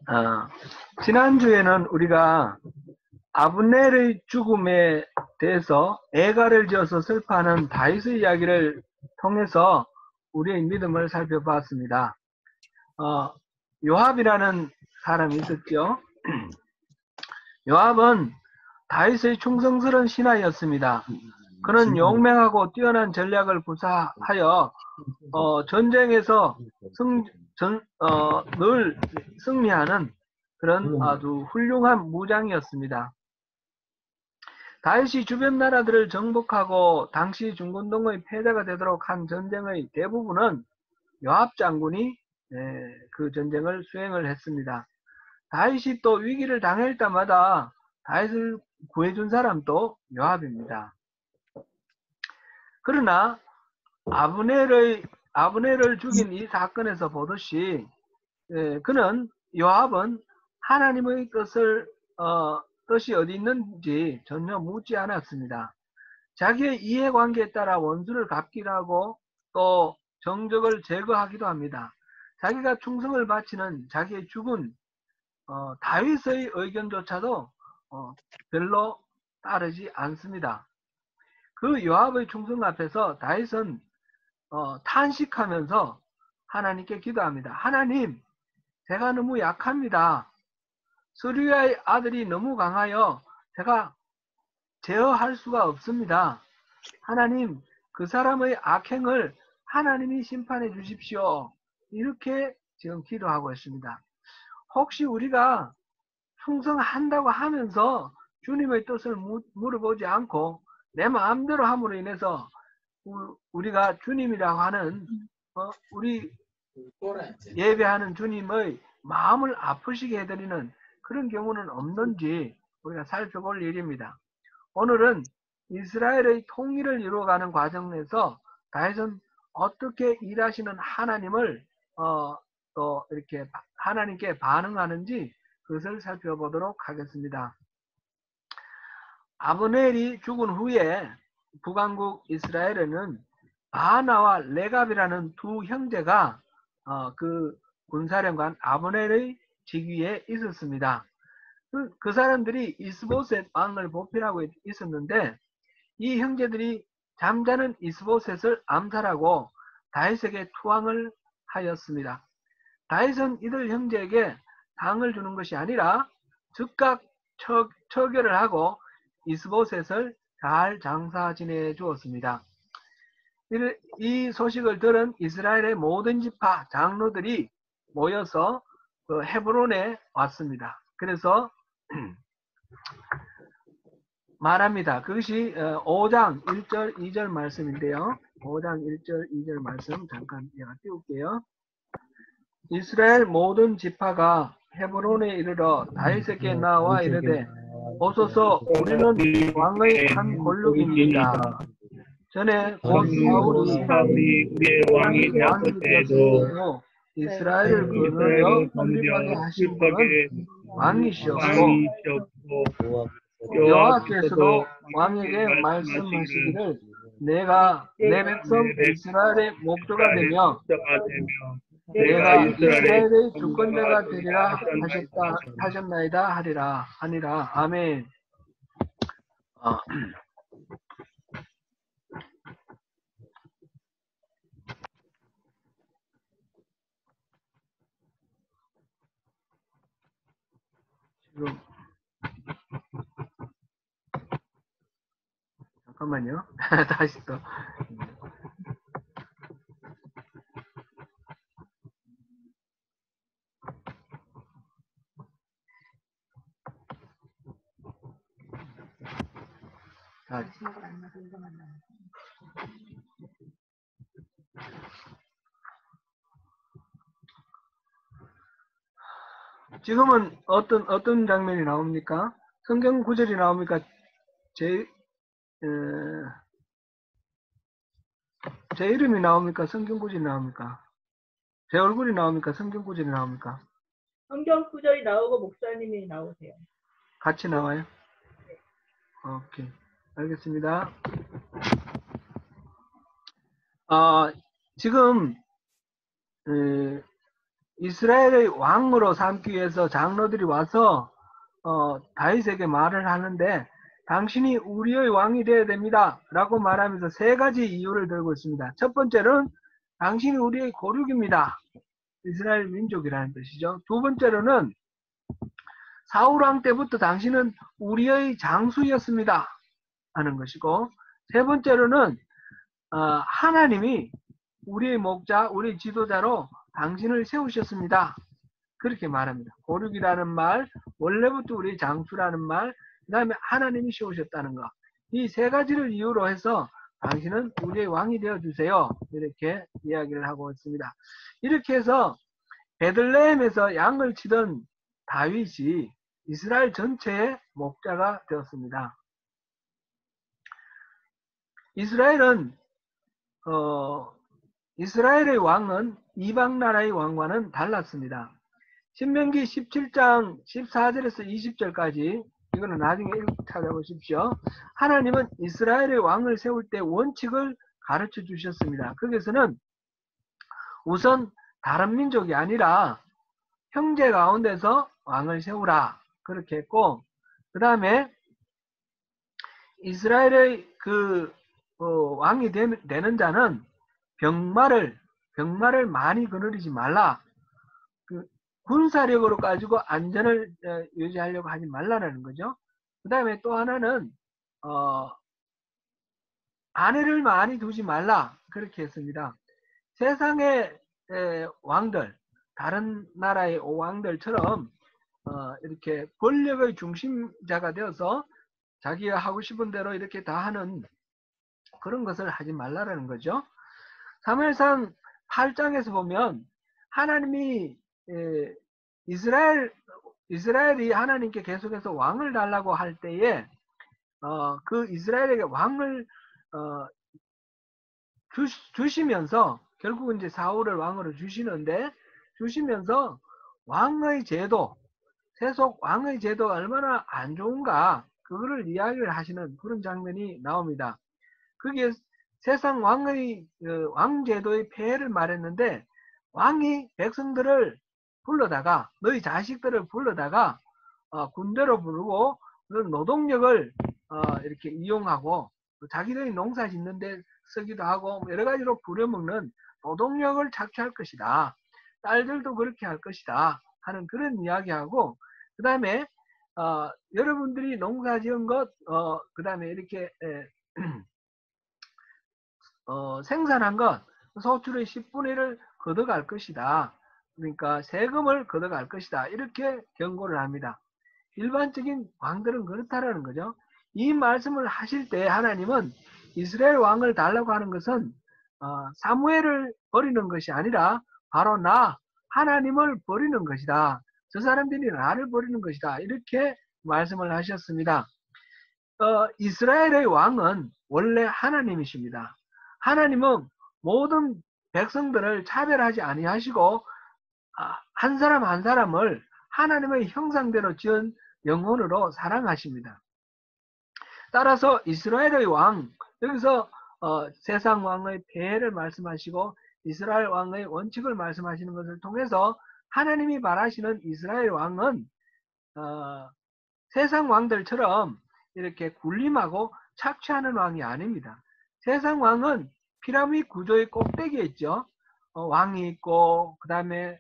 어, 지난주에는 우리가 아브넬의 죽음에 대해서 애가를 지어서 슬퍼하는 다윗의 이야기를 통해서 우리의 믿음을 살펴봤습니다. 요압이라는 사람이 있었죠. 요압은 다윗의 충성스러운 신하였습니다. 그는 용맹하고 뛰어난 전략을 구사하여 전쟁에서 늘 승리하는 그런 아주 훌륭한 무장이었습니다. 다윗이 주변 나라들을 정복하고 당시 중건동의 패자가 되도록 한 전쟁의 대부분은 요압 장군이 그 전쟁을 수행을 했습니다. 다윗이 또 위기를 당할 때마다 다윗을 구해준 사람도 요압입니다. 그러나 아브넬을 죽인 이 사건에서 보듯이 그는 요압은 하나님의 뜻이 어디 있는지 전혀 묻지 않았습니다. 자기의 이해관계에 따라 원수를 갚기도 하고 또 정적을 제거하기도 합니다. 자기가 충성을 바치는 자기의 죽은 다윗의 의견조차도 별로 따르지 않습니다. 그 요압의 충성 앞에서 다윗은 탄식하면서 하나님께 기도합니다. 하나님, 제가 너무 약합니다. 스루야의 아들이 너무 강하여 제가 제어할 수가 없습니다. 하나님, 그 사람의 악행을 하나님이 심판해 주십시오. 이렇게 지금 기도하고 있습니다. 혹시 우리가 충성한다고 하면서 주님의 뜻을 물어보지 않고 내 마음대로 함으로 인해서 우리가 주님이라고 하는 우리 예배하는 주님의 마음을 아프시게 해드리는 그런 경우는 없는지 우리가 살펴볼 일입니다. 오늘은 이스라엘의 통일을 이루어가는 과정에서 다윗은 어떻게 일하시는 하나님을 또 이렇게 하나님께 반응하는지 그것을 살펴보도록 하겠습니다. 아브넬이 죽은 후에 북왕국 이스라엘에는 바나와 레갑이라는 두 형제가 그 군사령관 아브넬의 직위에 있었습니다. 그 사람들이 이스보셋 왕을 보필하고 있었는데 이 형제들이 잠자는 이스보셋을 암살하고 다윗에게 투항을 하였습니다. 다윗은 이들 형제에게 상을 주는 것이 아니라 즉각 처결을 하고 이스보셋을 잘 장사 지내 주었습니다. 이 소식을 들은 이스라엘의 모든 지파 장로들이 모여서 헤브론에 왔습니다. 그래서 말합니다. 그것이 5장 1절 2절 말씀인데요. 5장 1절 2절 말씀 잠깐 제가 띄울게요. 이스라엘 모든 지파가 헤브론에 이르러 다윗에게 나와 이르되 오소서 우리는 왕의 한 권력입니다. 전에 곧 사울이 우리의 왕이 되었을 때에도 이스라엘을 거느려 하신 분은 왕이시었고 여호와께서도 왕에게 말씀하시기를 내가 내 백성 이스라엘의 목조가 되며 내가 이스라엘의 주권자가 되리라 하셨나이다 하니라. 아멘. 지금 잠깐만요. 다시 또. 지금은 어떤 장면이 나옵니까? 성경 구절이 나옵니까? 제 이름이 나옵니까? 성경 구절이 나옵니까? 제 얼굴이 나옵니까? 성경 구절이 나옵니까? 성경 구절이 나오고 목사님이 나오세요. 같이 나와요? 네. 오케이. 알겠습니다. 지금 이스라엘의 왕으로 삼기 위해서 장로들이 와서 다윗에게 말을 하는데 당신이 우리의 왕이 되어야 됩니다 라고 말하면서 세 가지 이유를 들고 있습니다. 첫 번째로는 당신이 우리의 고륙입니다. 이스라엘 민족이라는 뜻이죠. 두 번째로는 사울왕 때부터 당신은 우리의 장수였습니다 하는 것이고, 세 번째로는 하나님이 우리의 목자, 우리의 지도자로 당신을 세우셨습니다. 그렇게 말합니다. 고륙이라는 말, 원래부터 우리의 장수라는 말, 그 다음에 하나님이 세우셨다는 것. 이 세 가지를 이유로 해서 당신은 우리의 왕이 되어주세요. 이렇게 이야기를 하고 있습니다. 이렇게 해서 베들레헴에서 양을 치던 다윗이 이스라엘 전체의 목자가 되었습니다. 이스라엘의 왕은 이방 나라의 왕과는 달랐습니다. 신명기 17장 14절에서 20절까지 이거는 나중에 찾아보십시오. 하나님은 이스라엘의 왕을 세울 때 원칙을 가르쳐 주셨습니다. 거기서는 우선 다른 민족이 아니라 형제 가운데서 왕을 세우라 그렇게 했고, 그 다음에 이스라엘의 왕이 되는 자는 병마를 많이 거느리지 말라. 군사력으로 가지고 안전을 유지하려고 하지 말라라는 거죠. 그 다음에 또 하나는 아내를 많이 두지 말라 그렇게 했습니다. 세상의 왕들, 다른 나라의 왕들처럼 이렇게 권력의 중심자가 되어서 자기가 하고 싶은 대로 이렇게 다 하는 그런 것을 하지 말라라는 거죠. 사무엘상 8장에서 보면 하나님이 이스라엘이 하나님께 계속해서 왕을 달라고 할 때에 그 이스라엘에게 왕을 주시면서 결국은 이제 사울을 왕으로 주시면서 왕의 제도, 세속 왕의 제도가 얼마나 안 좋은가 그거를 이야기를 하시는 그런 장면이 나옵니다. 그게 세상 왕제도의 폐해를 말했는데, 왕이 백성들을 불러다가 너희 자식들을 불러다가 군대로 부르고 노동력을 이렇게 이용하고 자기들이 농사 짓는데 쓰기도 하고 여러 가지로 부려먹는 노동력을 착취할 것이다. 딸들도 그렇게 할 것이다 하는 그런 이야기하고, 그 다음에 여러분들이 농사 지은 것, 그 다음에 이렇게 생산한 것 소출의 10분의 1을 걷어갈 것이다. 그러니까 세금을 걷어갈 것이다. 이렇게 경고를 합니다. 일반적인 왕들은 그렇다라는 거죠. 이 말씀을 하실 때 하나님은 이스라엘 왕을 달라고 하는 것은 사무엘을 버리는 것이 아니라 바로 나 하나님을 버리는 것이다. 저 사람들이 나를 버리는 것이다. 이렇게 말씀을 하셨습니다. 이스라엘의 왕은 원래 하나님이십니다. 하나님은 모든 백성들을 차별하지 아니하시고 한 사람 한 사람을 하나님의 형상대로 지은 영혼으로 사랑하십니다. 따라서 이스라엘의 왕, 여기서 세상 왕의 폐해를 말씀하시고 이스라엘 왕의 원칙을 말씀하시는 것을 통해서 하나님이 바라시는 이스라엘 왕은 세상 왕들처럼 이렇게 군림하고 착취하는 왕이 아닙니다. 세상 왕은 피라미드 구조의 꼭대기에 있죠. 왕이 있고 그 다음에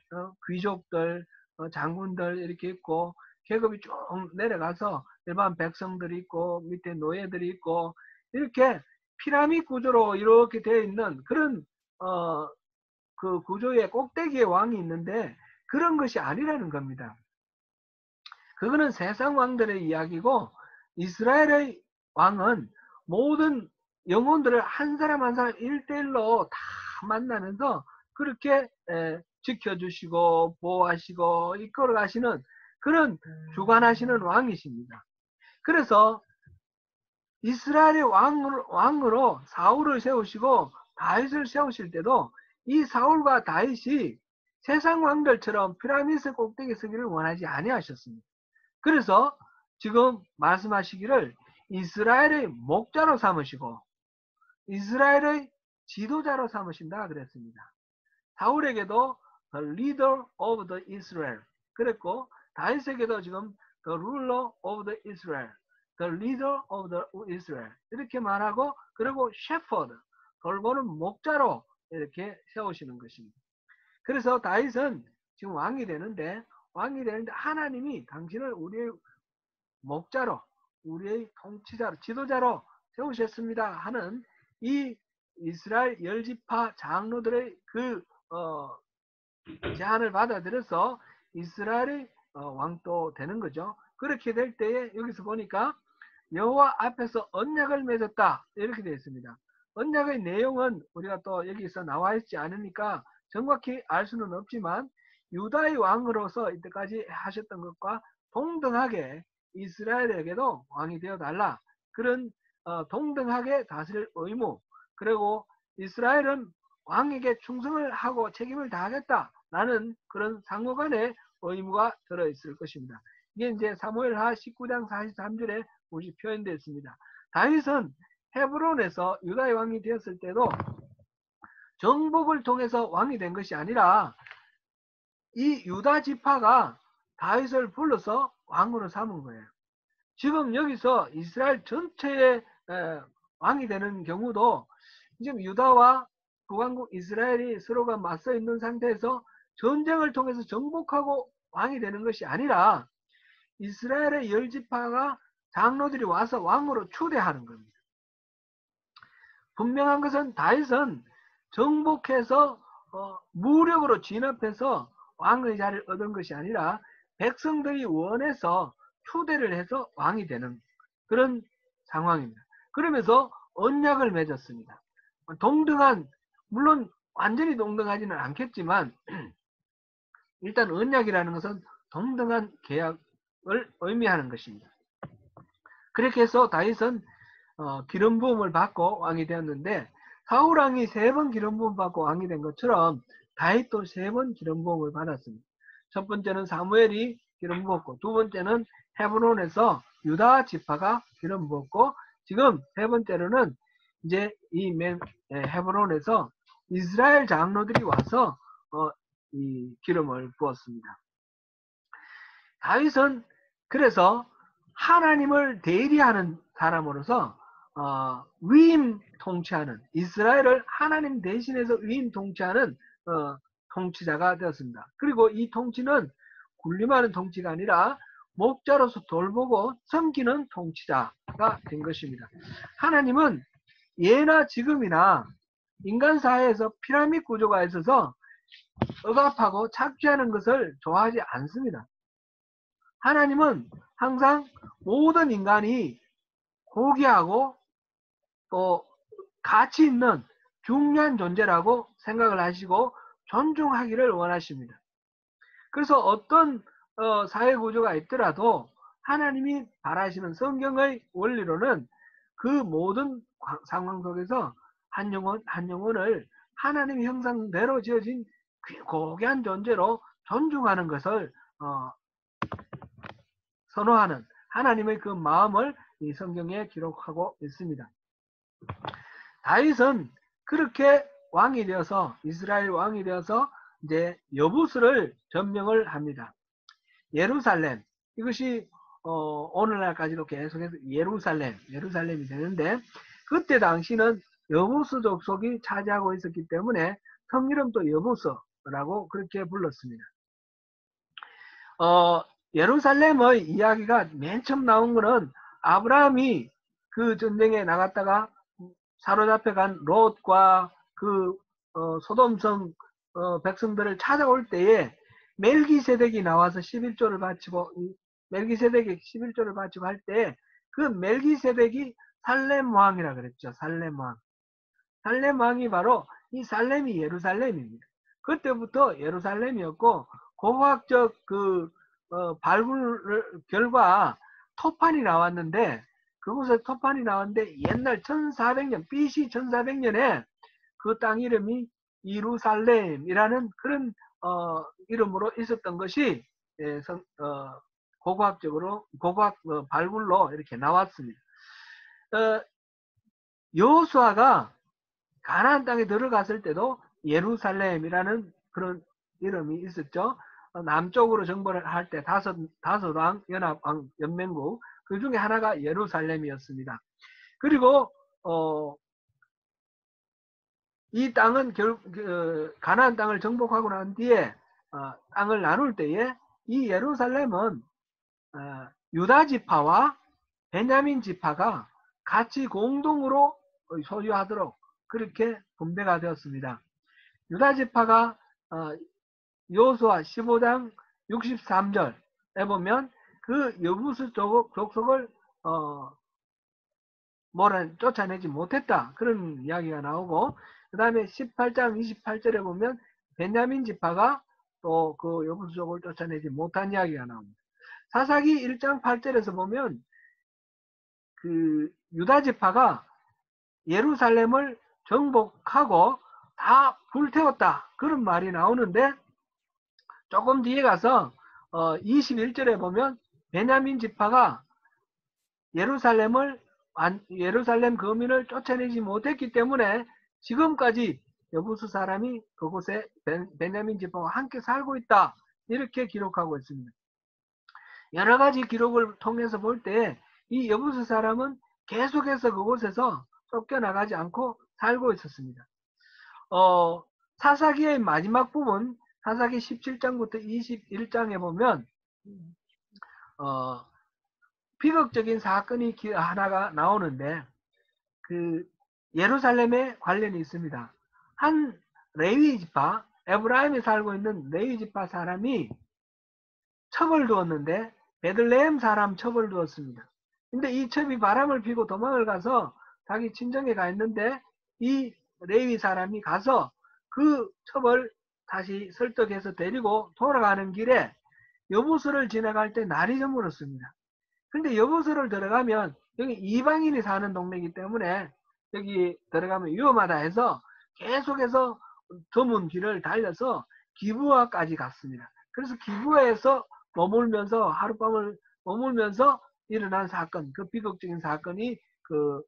귀족들, 장군들 이렇게 있고 계급이 쭉 내려가서 일반 백성들이 있고 밑에 노예들이 있고 이렇게 피라미드 구조로 이렇게 되어 있는 그런 그 구조의 꼭대기에 왕이 있는데 그런 것이 아니라는 겁니다. 그거는 세상 왕들의 이야기고 이스라엘의 왕은 모든 영혼들을 한 사람 한 사람 1대1로 다 만나면서 그렇게 지켜주시고 보호하시고 이끌어가시는 그런 주관하시는 왕이십니다. 그래서 이스라엘의 왕으로 사울을 세우시고 다윗을 세우실 때도 이 사울과 다윗이 세상 왕들처럼 피라미드 꼭대기에 서기를 원하지 아니하셨습니다. 그래서 지금 말씀하시기를 이스라엘의 목자로 삼으시고 이스라엘의 지도자로 삼으신다 그랬습니다. 사울에게도 the leader of the Israel. 그랬고 다윗에게도 지금 the ruler of the Israel, the leader of the Israel 이렇게 말하고 그리고 shepherd, 돌보는 목자로 이렇게 세우시는 것입니다. 그래서 다윗은 지금 왕이 되는데 하나님이 당신을 우리의 목자로, 우리의 통치자로, 지도자로 세우셨습니다 하는 이 이스라엘 열지파 장로들의 그 제안을 받아들여서 이스라엘의 왕도 되는 거죠. 그렇게 될 때에 여기서 보니까 여호와 앞에서 언약을 맺었다 이렇게 되어 있습니다. 언약의 내용은 우리가 또 여기서 나와 있지 않으니까 정확히 알 수는 없지만 유다의 왕으로서 이때까지 하셨던 것과 동등하게 이스라엘에게도 왕이 되어 달라. 그런 동등하게 다스릴 의무, 그리고 이스라엘은 왕에게 충성을 하고 책임을 다하겠다라는 그런 상호간의 의무가 들어있을 것입니다. 이게 이제 사무엘하 19장 43절에 우리 표현되어 있습니다. 다윗은 헤브론에서 유다의 왕이 되었을 때도 정복을 통해서 왕이 된 것이 아니라 이 유다 지파가 다윗을 불러서 왕으로 삼은 거예요. 지금 여기서 이스라엘 전체의 왕이 되는 경우도 지금 유다와 북왕국 이스라엘이 서로가 맞서 있는 상태에서 전쟁을 통해서 정복하고 왕이 되는 것이 아니라 이스라엘의 열지파가 장로들이 와서 왕으로 추대하는 겁니다. 분명한 것은 다윗은 정복해서 무력으로 진압해서 왕의 자리를 얻은 것이 아니라 백성들이 원해서 추대를 해서 왕이 되는 그런 상황입니다. 그러면서 언약을 맺었습니다. 동등한, 물론 완전히 동등하지는 않겠지만 일단 언약이라는 것은 동등한 계약을 의미하는 것입니다. 그렇게 해서 다윗은 기름 부음을 받고 왕이 되었는데 사울 왕이 3번 기름 부음 받고 왕이 된 것처럼 다윗도 3번 기름 부음을 받았습니다. 첫 번째는 사무엘이 기름 부었고 두 번째는 헤브론에서 유다 지파가 기름 부었고 지금 세 번째로는 이제 이 헤브론에서 이스라엘 장로들이 와서 이 기름을 부었습니다. 다윗은 그래서 하나님을 대리하는 사람으로서 위임 통치하는, 이스라엘을 하나님 대신해서 위임 통치하는 통치자가 되었습니다. 그리고 이 통치는 군림하는 통치가 아니라 목자로서 돌보고 섬기는 통치자가 된 것입니다. 하나님은 예나 지금이나 인간 사회에서 피라미드 구조가 있어서 억압하고 착취하는 것을 좋아하지 않습니다. 하나님은 항상 모든 인간이 고귀하고 또 가치 있는 중요한 존재라고 생각을 하시고 존중하기를 원하십니다. 그래서 어떤 사회 구조가 있더라도 하나님이 바라시는 성경의 원리로는 그 모든 상황 속에서 한 영혼을 하나님의 형상대로 지어진 고귀한 존재로 존중하는 것을 선호하는 하나님의 그 마음을 이 성경에 기록하고 있습니다. 다윗은 그렇게 왕이 되어서 이스라엘 왕이 되어서 이제 여부수를 점령을 합니다. 예루살렘, 이것이 오늘날까지도 계속해서 예루살렘이 되는데 그때 당시는 여부수 족속이 차지하고 있었기 때문에 성이름도 여부수라고 그렇게 불렀습니다. 예루살렘의 이야기가 맨 처음 나온 거는 아브라함이 그 전쟁에 나갔다가 사로잡혀간 롯과 그 소돔성 백성들을 찾아올 때에 멜기세덱이 나와서 11조를 바치고 멜기세덱이 11조를 바치고 할 때 그 멜기세덱이 살렘 왕이라 그랬죠. 살렘 왕. 살렘 왕이 바로 이 살렘이 예루살렘입니다. 그때부터 예루살렘이었고 고고학적 그 발굴 결과 토판이 나왔는데 그곳에 토판이 나왔는데 옛날 1400년 BC 1400년에 그 땅 이름이 이루살렘이라는 그런 이름으로 있었던 것이 고고학적으로 고고학 발굴로 이렇게 나왔습니다. 여호수아가 가나안 땅에 들어갔을 때도 예루살렘이라는 그런 이름이 있었죠. 남쪽으로 정벌을 할 때 다섯왕 연합왕 연맹국 그 중에 하나가 예루살렘이었습니다. 그리고 이 땅은 가나안 땅을 정복하고 난 뒤에 땅을 나눌 때에 이 예루살렘은 유다 지파와 베냐민 지파가 같이 공동으로 소유하도록 그렇게 분배가 되었습니다. 유다 지파가 여호수아 15장 63절에 보면 그 여부수 족속을 쫓아내지 못했다. 그런 이야기가 나오고 그 다음에 18장 28절에 보면 베냐민 지파가 또 그 여부수족을 쫓아내지 못한 이야기가 나옵니다. 사사기 1장 8절에서 보면 그 유다 지파가 예루살렘을 정복하고 다 불태웠다. 그런 말이 나오는데 조금 뒤에 가서 21절에 보면 베냐민 지파가 예루살렘 거민을 쫓아내지 못했기 때문에 지금까지 여부수 사람이 그곳에 베냐민 지파와 함께 살고 있다. 이렇게 기록하고 있습니다. 여러 가지 기록을 통해서 볼 때 이 여부수 사람은 계속해서 그곳에서 쫓겨나가지 않고 살고 있었습니다. 사사기의 마지막 부분 사사기 17장부터 21장에 보면 비극적인 사건이 하나가 나오는데 그 예루살렘에 관련이 있습니다. 한 레위 지파, 에브라임에 살고 있는 레위 지파 사람이 첩을 두었는데 베들레헴 사람 첩을 두었습니다. 근데 이 첩이 바람을 피고 도망을 가서 자기 친정에 가 있는데 이 레위 사람이 가서 그 첩을 다시 설득해서 데리고 돌아가는 길에 여부수를 지나갈 때 날이 저물었습니다. 근데 여부수를 들어가면 여기 이방인이 사는 동네이기 때문에 여기 들어가면 위험하다 해서 계속해서 드문 길을 달려서 기브아까지 갔습니다. 그래서 기브아에서 머물면서 하룻밤을 머물면서 일어난 사건, 그 비극적인 사건이 그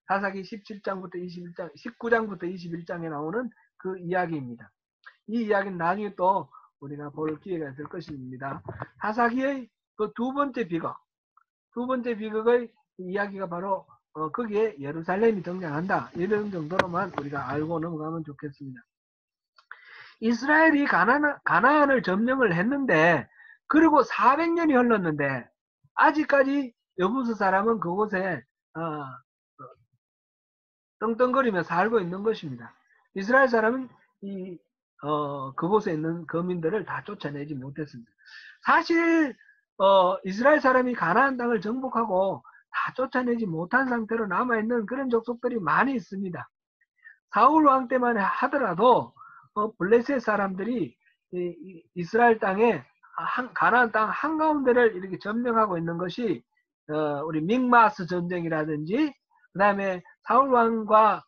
사사기 17장부터 21장, 19장부터 21장에 나오는 그 이야기입니다. 이 이야기는 나중에 또 우리가 볼 기회가 있을 것입니다. 사사기의 그 두 번째 비극의 이야기가 바로 거기에 예루살렘이 등장한다. 이런 정도로만 우리가 알고 넘어가면 좋겠습니다. 이스라엘이 가나안을 점령을 했는데 그리고 400년이 흘렀는데 아직까지 여부수 사람은 그곳에 떵떵거리며 살고 있는 것입니다. 이스라엘 사람은 그곳에 있는 거민들을 다 쫓아내지 못했습니다. 사실 이스라엘 사람이 가나안 땅을 정복하고 다 쫓아내지 못한 상태로 남아있는 그런 족속들이 많이 있습니다. 사울 왕 때만 하더라도 블레셋 사람들이 이스라엘 땅에 가나안 땅 한가운데를 이렇게 점령하고 있는 것이 우리 믹마스 전쟁이라든지 그 다음에 사울 왕과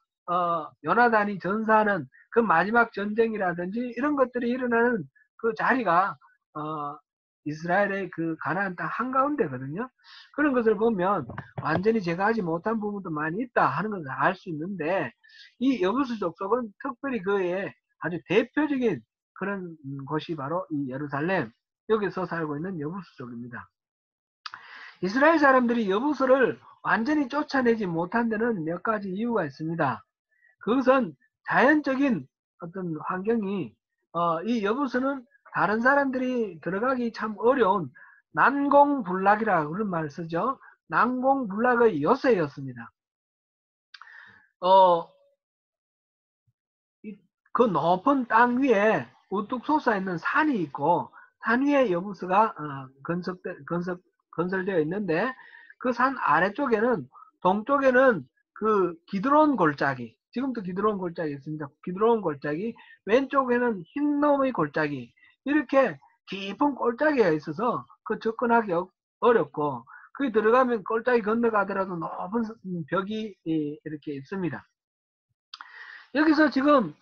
요나단이 전사하는 그 마지막 전쟁이라든지 이런 것들이 일어나는 그 자리가 이스라엘의 그 가나안 땅 한가운데거든요. 그런 것을 보면 완전히 제가 하지 못한 부분도 많이 있다 하는 것을 알 수 있는데 이 여부수 족속은 특별히 그의 아주 대표적인 그런 곳이 바로 이 예루살렘, 여기서 살고 있는 여부수족입니다. 이스라엘 사람들이 여부수를 완전히 쫓아내지 못한 데는 몇 가지 이유가 있습니다. 그것은 자연적인 어떤 환경이 이 여부수는 다른 사람들이 들어가기 참 어려운 난공불락이라고 그런 말을 쓰죠. 난공불락의 요새였습니다. 그 높은 땅 위에 우뚝 솟아있는 산이 있고 산 위에 여부수가 건설되어 있는데 그 산 아래쪽에는 동쪽에는 그 기드론 골짜기, 지금도 기드론 골짜기 있습니다. 기드론 골짜기, 왼쪽에는 흰놈의 골짜기, 이렇게 깊은 골짜기가 있어서 그 접근하기 어렵고 거기 들어가면 골짜기 건너가더라도 높은 벽이 이렇게 있습니다. 여기서 지금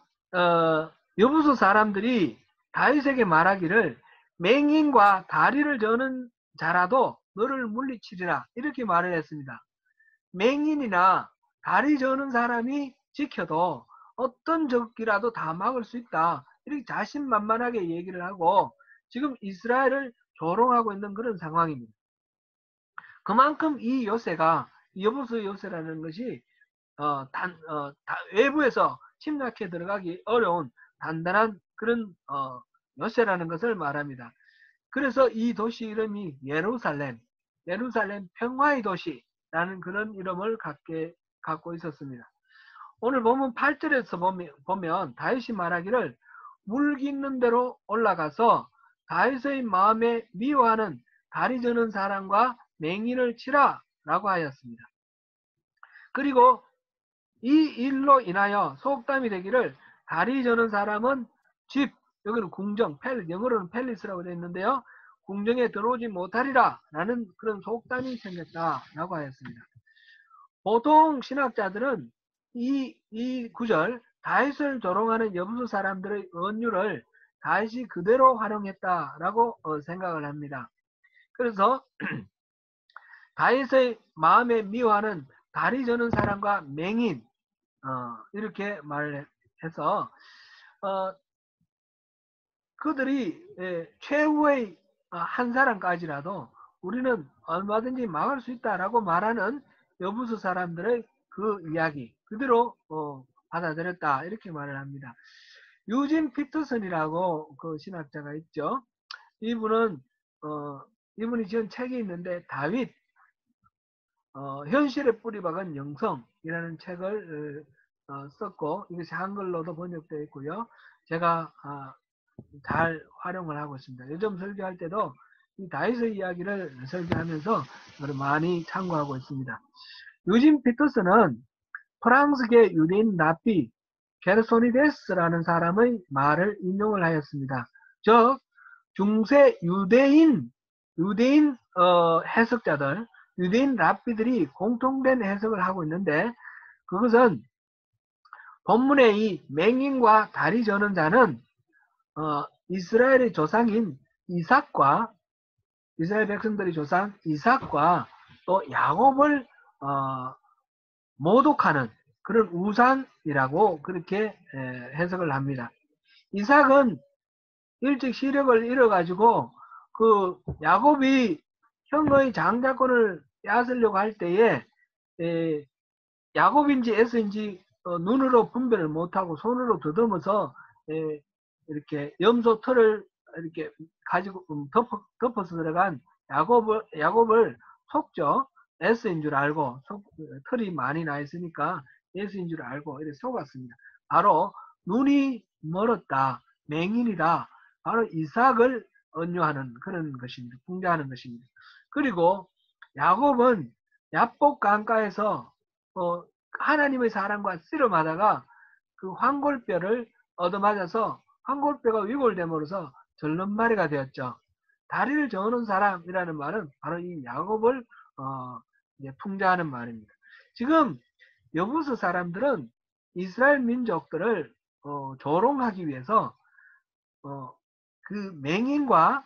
여부수 사람들이 다윗에게 말하기를 맹인과 다리를 저는 자라도 너를 물리치리라 이렇게 말을 했습니다. 맹인이나 다리 저는 사람이 지켜도 어떤 적이라도 다 막을 수 있다. 이렇게 자신만만하게 얘기를 하고 지금 이스라엘을 조롱하고 있는 그런 상황입니다. 그만큼 이 요새가 여부수 요새라는 것이 외부에서 침략해 들어가기 어려운 단단한 그런 요새라는 것을 말합니다. 그래서 이 도시 이름이 예루살렘 평화의 도시라는 그런 이름을 갖고 있었습니다. 오늘 보면 8절에서 보면 다윗이 말하기를 물 깃는 대로 올라가서 다윗의 마음에 미워하는 다리 저는 사람과 맹인을 치라 라고 하였습니다. 그리고 이 일로 인하여 속담이 되기를 다리 저는 사람은 집, 여기는 궁정, 영어로는 팰리스라고 되어 있는데요. 궁정에 들어오지 못하리라 라는 그런 속담이 생겼다라고 하였습니다. 보통 신학자들은 이 구절 다윗을 조롱하는 여부수 사람들의 언유를 다윗이 그대로 활용했다라고 생각을 합니다. 그래서 다윗의 마음에 미워하는 다리 저는 사람과 맹인 이렇게 말을 해서 그들이 최후의 한 사람까지라도 우리는 얼마든지 막을 수 있다라고 말하는 여부수 사람들의 그 이야기 그대로 받아들였다 이렇게 말을 합니다. 유진 피터슨이라고 그 신학자가 있죠. 이분이 지은 책이 있는데 다윗 현실에 뿌리박은 영성이라는 책을 썼고 이것이 한글로도 번역되어 있고요. 제가 잘 활용을 하고 있습니다. 요즘 설교할 때도 이 다윗의 이야기를 설교하면서 많이 참고하고 있습니다. 유진 피터슨은 프랑스계 유대인 랍비 게르소니데스라는 사람의 말을 인용을 하였습니다. 즉 중세 유대인 해석자들, 유대인 랍비들이 공통된 해석을 하고 있는데 그것은 본문의 이 맹인과 다리 저는 자는 이스라엘의 조상인 이삭과 이스라엘 백성들의 조상 이삭과 또 야곱을 모독하는 그런 우상이라고 그렇게 해석을 합니다. 이삭은 일찍 시력을 잃어가지고 그 야곱이 형의 장자권을 빼앗으려고 할 때에 야곱인지 에서인지 눈으로 분별을 못하고 손으로 더듬어서 이렇게 염소 털을 이렇게 가지고 덮어서 들어간 야곱을 속죠. 에서인 줄 알고 털이 많이 나 있으니까 에서인 줄 알고 이렇게 속았습니다. 바로 눈이 멀었다, 맹인이다. 바로 이삭을 언유하는 그런 것입니다. 풍자하는 것입니다. 그리고 야곱은 야복 강가에서 하나님의 사람과 씨름하다가 그 황골뼈를 얻어맞아서 황골뼈가 위골됨으로써 절름마리가 되었죠. 다리를 저는 사람이라는 말은 바로 이 야곱을 풍자하는 말입니다. 지금 여부수 사람들은 이스라엘 민족들을 조롱하기 위해서 그 맹인과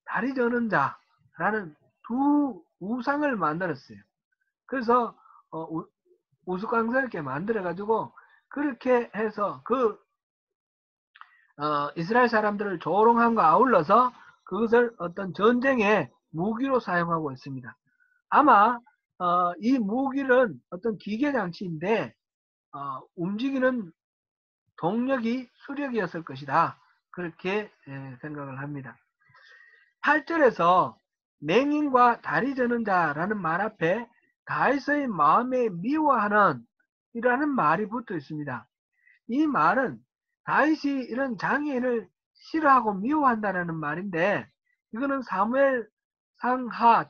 다리 저는 자라는 두 우상을 만들었어요. 그래서 우스꽝스럽게 만들어가지고 그렇게 해서 이스라엘 사람들을 조롱함과 아울러서 그것을 어떤 전쟁의 무기로 사용하고 있습니다. 아마 이 무기는 어떤 기계 장치인데 움직이는 동력이 수력이었을 것이다. 그렇게 생각을 합니다. 8절에서 맹인과 다리 저는 자라는 말 앞에 다윗의 마음에 미워하는 이라는 말이 붙어 있습니다. 이 말은 다윗이 이런 장애인을 싫어하고 미워한다는 말인데 이거는 사무엘 상하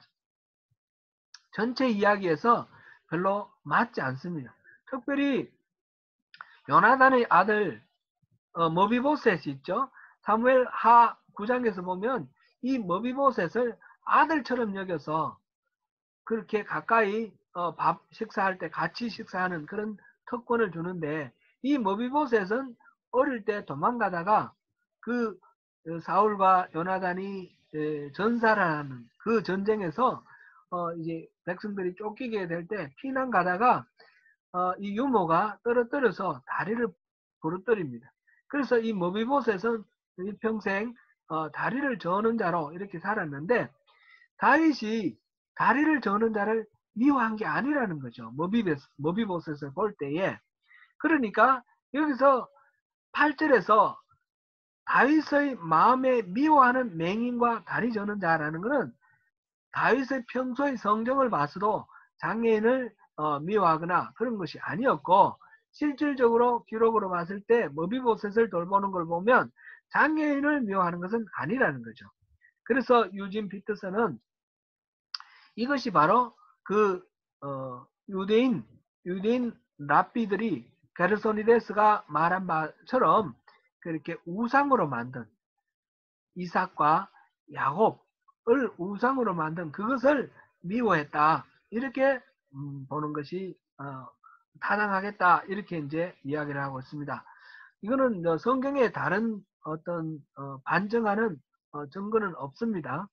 전체 이야기에서 별로 맞지 않습니다. 특별히 요나단의 아들 머비보셋이 있죠. 사무엘 하 9장에서 보면 이 머비보셋을 아들처럼 여겨서 그렇게 가까이 밥 식사할 때 같이 식사하는 그런 특권을 주는데 이 머비보셋은 어릴 때 도망가다가 그 사울과 요나단이 전사를 하는 그 전쟁에서 이제 백성들이 쫓기게 될 때 피난 가다가 이 유모가 떨어뜨려서 다리를 부러뜨립니다. 그래서 이 머비보셋은 평생 다리를 저는 자로 이렇게 살았는데 다윗이 다리를 저는 자를 미워한 게 아니라는 거죠. 머비보셋을 볼 때에. 그러니까 여기서 8절에서 다윗의 마음에 미워하는 맹인과 다리 저는 자라는 것은 다윗의 평소의 성경을 봐서도 장애인을 미워하거나 그런 것이 아니었고, 실질적으로 기록으로 봤을 때 머비보셋을 돌보는 걸 보면 장애인을 미워하는 것은 아니라는 거죠. 그래서 유진 피터슨은 이것이 바로 그 유대인 랍비들이 게르소니데스가 말한 바처럼 그렇게 우상으로 만든 이삭과 야곱을 우상으로 만든 그것을 미워했다. 이렇게 보는 것이 타당하겠다. 이렇게 이제 이야기를 하고 있습니다. 이거는 성경에 다른 어떤 반증하는 증거는 없습니다.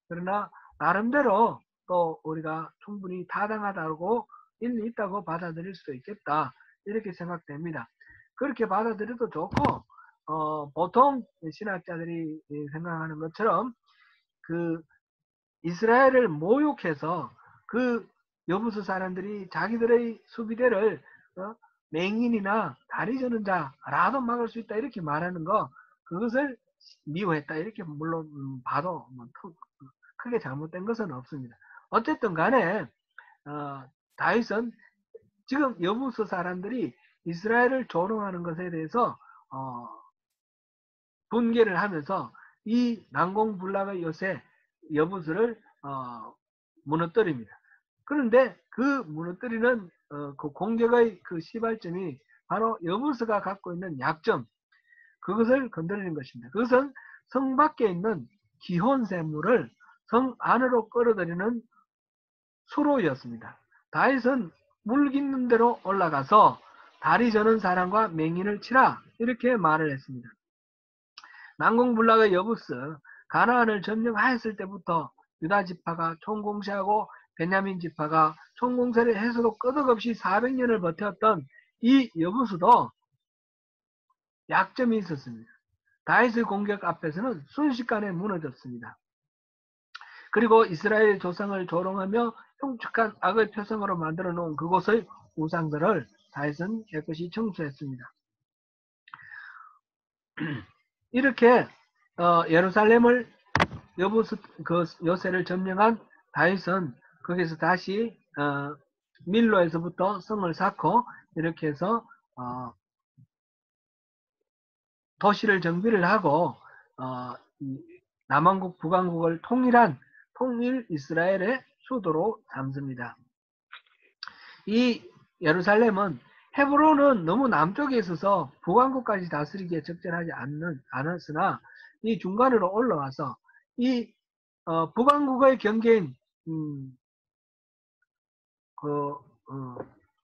그러나 나름대로 또 우리가 충분히 타당하다고 일리 있다고 받아들일 수 있겠다. 이렇게 생각됩니다. 그렇게 받아들여도 좋고 보통 신학자들이 생각하는 것처럼 그 이스라엘을 모욕해서 그 여부수 사람들이 자기들의 수비대를 맹인이나 다리 저는 자라도 막을 수 있다 이렇게 말하는 거, 그것을 미워했다 이렇게 물론 봐도 뭐 크게 잘못된 것은 없습니다. 어쨌든 간에 다윗은 지금 여부수 사람들이 이스라엘을 조롱하는 것에 대해서 분개를 하면서 이 난공불락의 요새 여부수를 무너뜨립니다. 그런데 그 무너뜨리는 그 공격의 그 시발점이 바로 여부수가 갖고 있는 약점, 그것을 건드리는 것입니다. 그것은 성 밖에 있는 기혼샘물을 성 안으로 끌어들이는 수로였습니다. 다윗은 물 깃는 대로 올라가서 다리 저는 사람과 맹인을 치라 이렇게 말을 했습니다. 난공불락의 여부스 가나안을 점령하였을 때부터 유다 지파가 총공세하고 베냐민 지파가 총공세를 해서도 끄덕없이 400년을 버텼던 이 여부스도 약점이 있었습니다. 다윗의 공격 앞에서는 순식간에 무너졌습니다. 그리고 이스라엘 조상을 조롱하며 흉측한 악의 표성으로 만들어 놓은 그곳의 우상들을 다윗은 깨끗이 청소했습니다. 이렇게 예루살렘을 요새를 점령한 다윗은 거기서 다시 밀로에서부터 성을 쌓고 이렇게 해서 도시를 정비를 하고 남왕국 북왕국을 통일한 통일 이스라엘의 수도로 삼습니다. 이 예루살렘은 헤브론은 너무 남쪽에 있어서 북왕국까지 다스리기에 적절하지 않았으나 이 중간으로 올라와서 이 북왕국의 경계인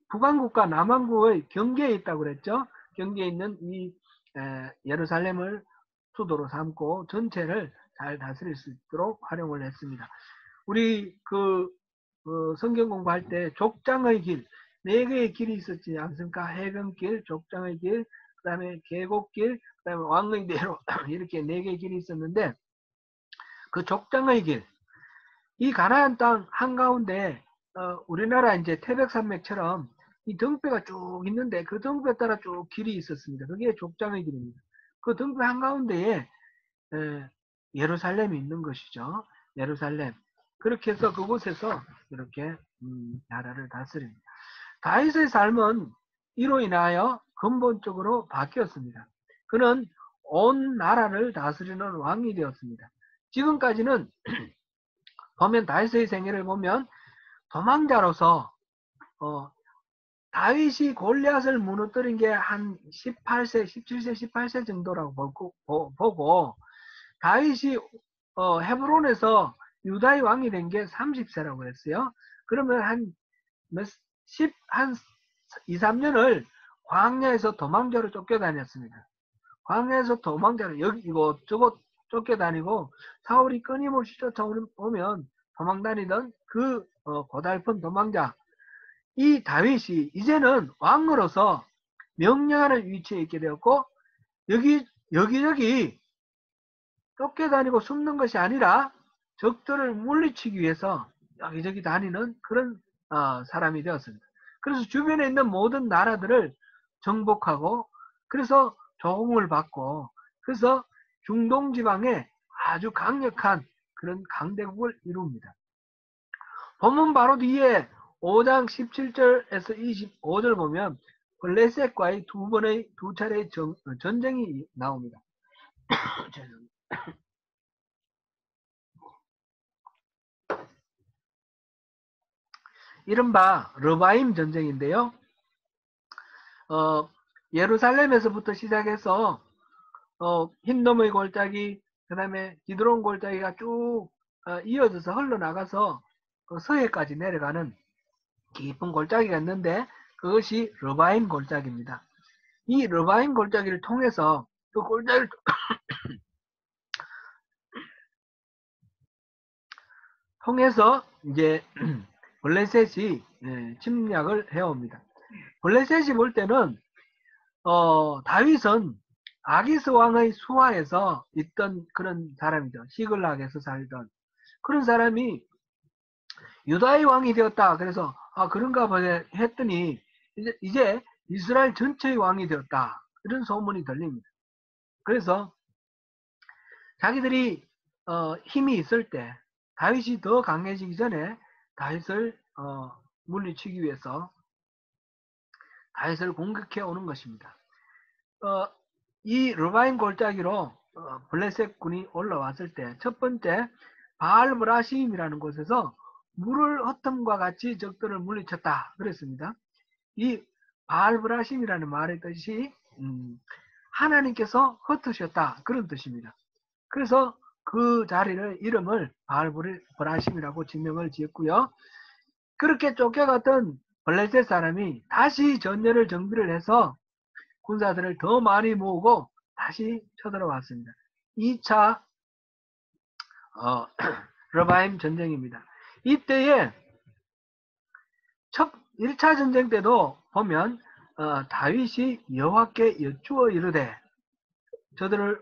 북왕국과 남왕국의 경계에 있다고 그랬죠. 경계에 있는 이 예루살렘을 수도로 삼고 전체를 잘 다스릴 수 있도록 활용을 했습니다. 우리 성경 공부할 때 족장의 길, 4개의 길이 있었지 않습니까? 해변길, 족장의 길, 그 다음에 계곡길, 그 다음에 왕의 대로 이렇게 4개의 길이 있었는데 그 족장의 길, 이 가나안 땅 한가운데 우리나라 이제 태백산맥처럼 이 등뼈가 쭉 있는데 그 등뼈 따라 쭉 길이 있었습니다. 그게 족장의 길입니다. 그 등뼈 한가운데에 예루살렘이 있는 것이죠. 예루살렘. 그렇게 해서 그곳에서 이렇게 나라를 다스립니다. 다윗의 삶은 이로 인하여 근본적으로 바뀌었습니다. 그는 온 나라를 다스리는 왕이 되었습니다. 지금까지는 보면 다윗의 생애를 보면 도망자로서 다윗이 골리앗을 무너뜨린 게 한 18세, 17세, 18세 정도라고 보고 다윗이 헤브론에서 유다의 왕이 된 게 30세라고 했어요. 그러면 한 2, 3년을 광야에서 도망자로 쫓겨다녔습니다. 광야에서 도망자로 여기 이곳저곳 쫓겨다니고 사울이 끊임없이 쫓아오면 도망다니던 그 고달픈 도망자, 이 다윗이 이제는 왕으로서 명령하는 위치에 있게 되었고 여기저기 쫓겨다니고 숨는 것이 아니라 적들을 물리치기 위해서 여기저기 다니는 그런 사람이 되었습니다. 그래서 주변에 있는 모든 나라들을 정복하고 그래서 조공을 받고 그래서 중동 지방에 아주 강력한 그런 강대국을 이룹니다. 본문 바로 뒤에 5장 17절에서 25절 보면 블레셋과의 두 차례의 전쟁이 나옵니다. 이른바 르바임 전쟁인데요. 예루살렘에서부터 시작해서 흰놈의 골짜기, 그 다음에 기드론 골짜기가 쭉 이어져서 흘러나가서 서해까지 내려가는 깊은 골짜기가 있는데 그것이 르바임 골짜기입니다. 이 르바임 골짜기를 통해서 그 골짜기를 통해서 이제 블레셋이 침략을 해옵니다. 블레셋이 볼 때는 다윗은 아기스 왕의 수하에서 있던 그런 사람이죠. 시글락에서 살던 그런 사람이 유다의 왕이 되었다. 그래서 그런가 보네 했더니 이제 이스라엘 전체의 왕이 되었다. 이런 소문이 들립니다. 그래서 자기들이 힘이 있을 때 다윗이 더 강해지기 전에 다윗을 물리치기 위해서 다윗을 공격해 오는 것입니다. 이 르바임 골짜기로 블레셋 군이 올라왔을 때 첫 번째 바알브라심이라는 곳에서 물을 흩음과 같이 적들을 물리쳤다 그랬습니다. 이 바알브라심이라는 말의 뜻이 하나님께서 흩으셨다 그런 뜻입니다. 그래서 그 자리를 이름을 바알브라심이라고 지명을 지었고요. 그렇게 쫓겨갔던 블레셋 사람이 다시 전열을 정비를 해서 군사들을 더 많이 모으고 다시 쳐들어왔습니다. 2차 르바임 전쟁입니다. 이때에 1차 전쟁 때도 보면 다윗이 여호와께 여쭈어 이르되 저들을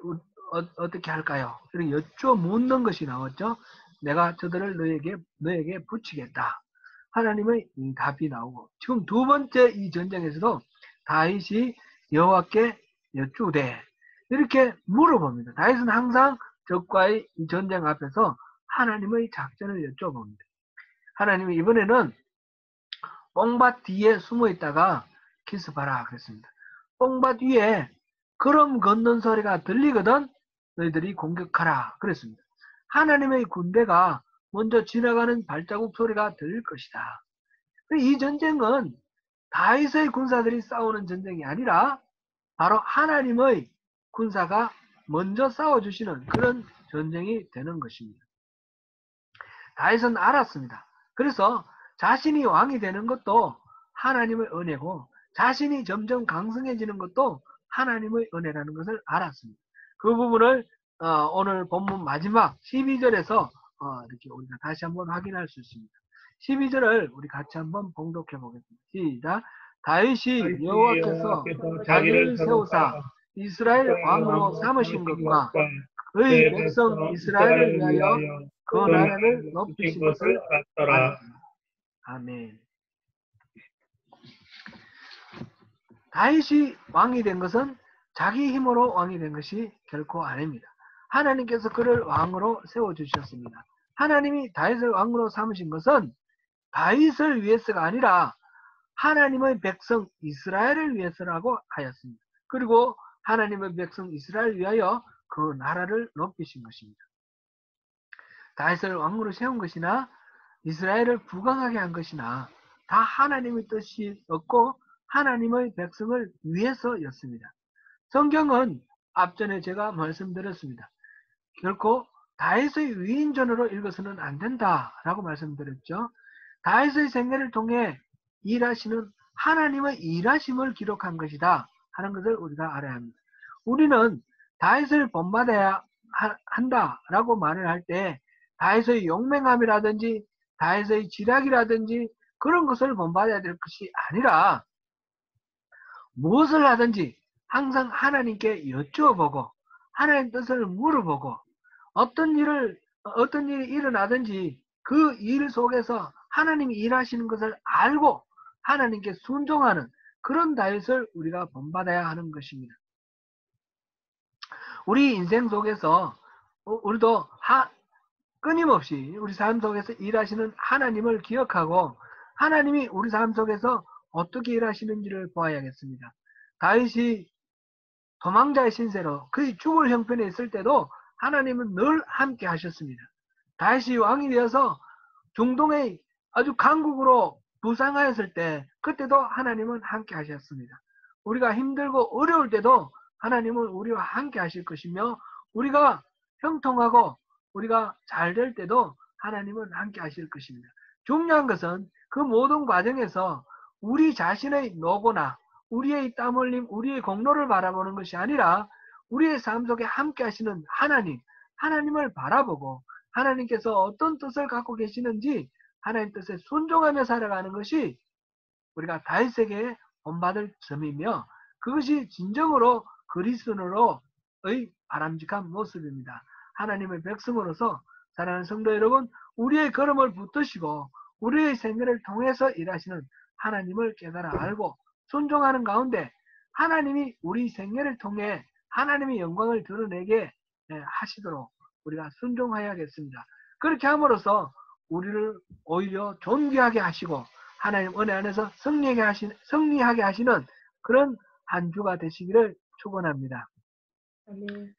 어떻게 할까요? 이렇게 여쭈어 묻는 것이 나왔죠. 내가 저들을 너에게 붙이겠다. 하나님의 답이 나오고 지금 두 번째 이 전쟁에서도 다윗이 여호와께 여쭈되 이렇게 물어봅니다. 다윗은 항상 적과의 전쟁 앞에서 하나님의 작전을 여쭤봅니다. 하나님이 이번에는 뽕밭 뒤에 숨어 있다가 기습하라 그랬습니다. 뽕밭 위에 걸음 걷는 소리가 들리거든 너희들이 공격하라 그랬습니다. 하나님의 군대가 먼저 지나가는 발자국 소리가 들릴 것이다. 이 전쟁은 다윗의 군사들이 싸우는 전쟁이 아니라 바로 하나님의 군사가 먼저 싸워주시는 그런 전쟁이 되는 것입니다. 다윗은 알았습니다. 그래서 자신이 왕이 되는 것도 하나님의 은혜고 자신이 점점 강성해지는 것도 하나님의 은혜라는 것을 알았습니다. 그 부분을 오늘 본문 마지막 12절에서 이렇게 우리가 다시 한번 확인할 수 있습니다. 12절을 우리 같이 한번 봉독해 보겠습니다. 시작. 다윗이 여호와께서 자기를 세우사 이스라엘 왕으로 삼으신 것과 그의 백성 이스라엘을 위하여 그 나라를 높이신 것을 알았다. 아멘. 다윗이 왕이 된 것은 자기 힘으로 왕이 된 것이 결코 아닙니다. 하나님께서 그를 왕으로 세워주셨습니다. 하나님이 다윗을 왕으로 삼으신 것은 다윗을 위해서가 아니라 하나님의 백성 이스라엘을 위해서라고 하였습니다. 그리고 하나님의 백성 이스라엘을 위하여 그 나라를 높이신 것입니다. 다윗을 왕으로 세운 것이나 이스라엘을 부강하게 한 것이나 다 하나님의 뜻이었고 하나님의 백성을 위해서였습니다. 성경은 앞전에 제가 말씀드렸습니다. 결코 다윗의 위인전으로 읽어서는 안 된다라고 말씀드렸죠. 다윗의 생애를 통해 일하시는 하나님의 일하심을 기록한 것이다 하는 것을 우리가 알아야 합니다. 우리는 다윗을 본받아야 한다라고 말을 할 때 다윗의 용맹함이라든지 다윗의 지략이라든지 그런 것을 본받아야 될 것이 아니라 무엇을 하든지 항상 하나님께 여쭈어보고 하나님 뜻을 물어보고 어떤 일이 일어나든지 그 일 속에서 하나님이 일하시는 것을 알고 하나님께 순종하는 그런 다윗을 우리가 본받아야 하는 것입니다. 우리 인생 속에서 우리도 끊임없이 우리 삶 속에서 일하시는 하나님을 기억하고 하나님이 우리 삶 속에서 어떻게 일하시는지를 보아야겠습니다. 다윗이 도망자의 신세로 그의 죽을 형편에 있을 때도 하나님은 늘 함께 하셨습니다. 다윗이 왕이 되어서 중동의 아주 강국으로 부상하였을 때 그때도 하나님은 함께 하셨습니다. 우리가 힘들고 어려울 때도 하나님은 우리와 함께 하실 것이며 우리가 형통하고 우리가 잘 될 때도 하나님은 함께 하실 것입니다. 중요한 것은 그 모든 과정에서 우리 자신의 노고나 우리의 땀 흘림, 우리의 공로를 바라보는 것이 아니라 우리의 삶 속에 함께 하시는 하나님을 바라보고 하나님께서 어떤 뜻을 갖고 계시는지 하나님 뜻에 순종하며 살아가는 것이 우리가 다윗에게 본받을 점이며 그것이 진정으로 그리스도인으로의 바람직한 모습입니다. 하나님의 백성으로서 사랑하는 성도 여러분, 우리의 걸음을 붙드시고 우리의 생애를 통해서 일하시는 하나님을 깨달아 알고 순종하는 가운데 하나님이 우리 생애를 통해 하나님의 영광을 드러내게 하시도록 우리가 순종해야겠습니다. 그렇게 함으로써 우리를 오히려 존귀하게 하시고 하나님 은혜 안에서 승리하게 하시는 그런 한 주가 되시기를 축원합니다. 아멘.